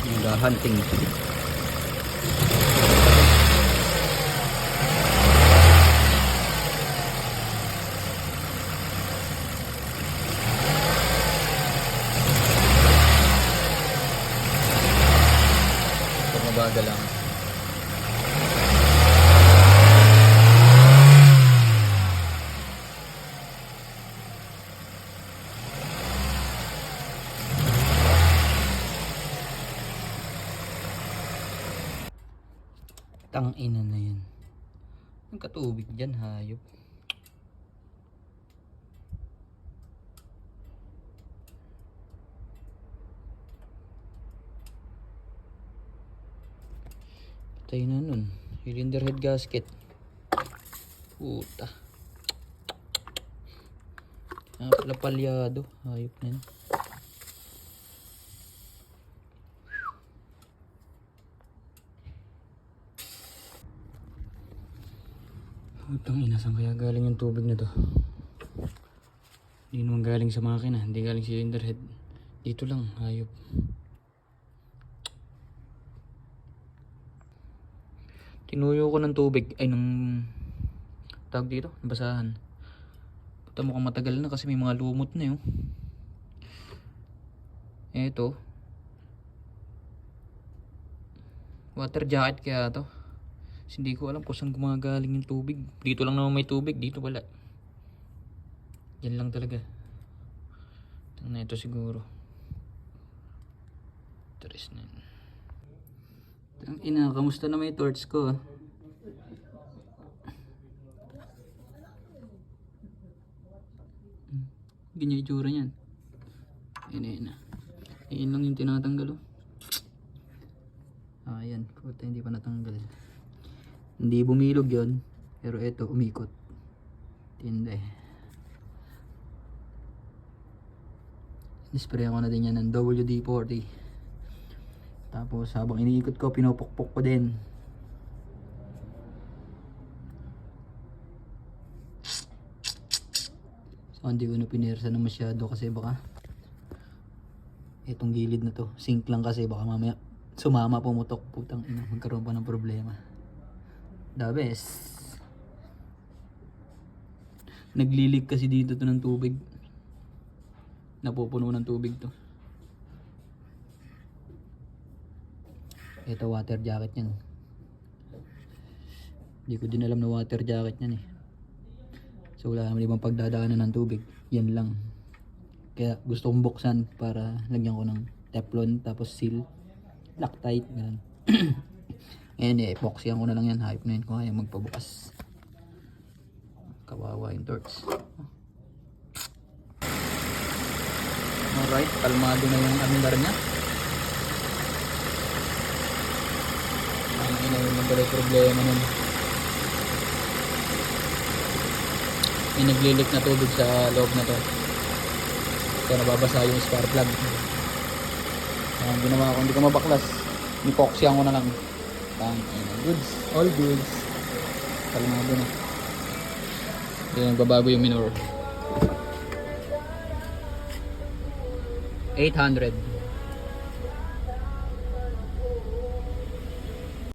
Nag-hunting. Pag mabagal lang. Tang-ina na yan. Ang katubig dyan, hayop. Patay na nun. Cylinder head gasket. Puta. Pala palyado. Hayop na yan. Putang ina, saan kaya galing yung tubig na to? Hindi naman galing sa makina, hindi galing cylinder head. Dito lang, hayop. Tinuyo ko ng tubig, ay ng tawag dito, basahan. Puta, mukhang matagal na kasi may mga lumot na yun. Eto. Water jacket kaya to. Hindi ko alam kung saan gumagaling yung tubig. Dito lang naman may tubig, dito wala. Yan lang talaga. Tingnan na ito siguro. Tres na yun. Tang ina, kamusta na may torch ko? Ganyan yung itsura niyan. Ayun na. Ayun lang yung tinatanggal. Ayan, puta, hindi pa natanggal. Hindi bumilog yon, pero ito umikot. Tindi. Nispray ko na din yan ng WD-40. Tapos habang iniikot ko, pinopokpok ko din. So hindi ko na pinersa na masyado kasi baka itong gilid na to, sink lang kasi baka mamaya sumama, pumutok, putang ina, magkaroon pa ng problema. The best. Naglilig kasi dito to ng tubig. Napupuno ng tubig to. Ito water jacket yan. Hindi ko din alam na water jacket yan eh. So wala naman ibang pagdadaanan ng tubig. Yan lang. Kaya gusto kong buksan para lagyan ko ng Teflon tapos seal. Loctite. Ganun. Ayan eh, epoxyan ko na lang yan. Hype na yun kung kaya magpabukas. Kawawa yung torch. Alright, kalmado na yung andar nya. Ang ina yung nagdala problema nun. May naglilik na tubig sa loob na to. Kaya nababasa yung spark plug. Ang ginawa ko, hindi ko mabaklas. Epoxyan ko na lang. Goods, all goods. Kalmado na. Hindi nagbabago yung minor. 800.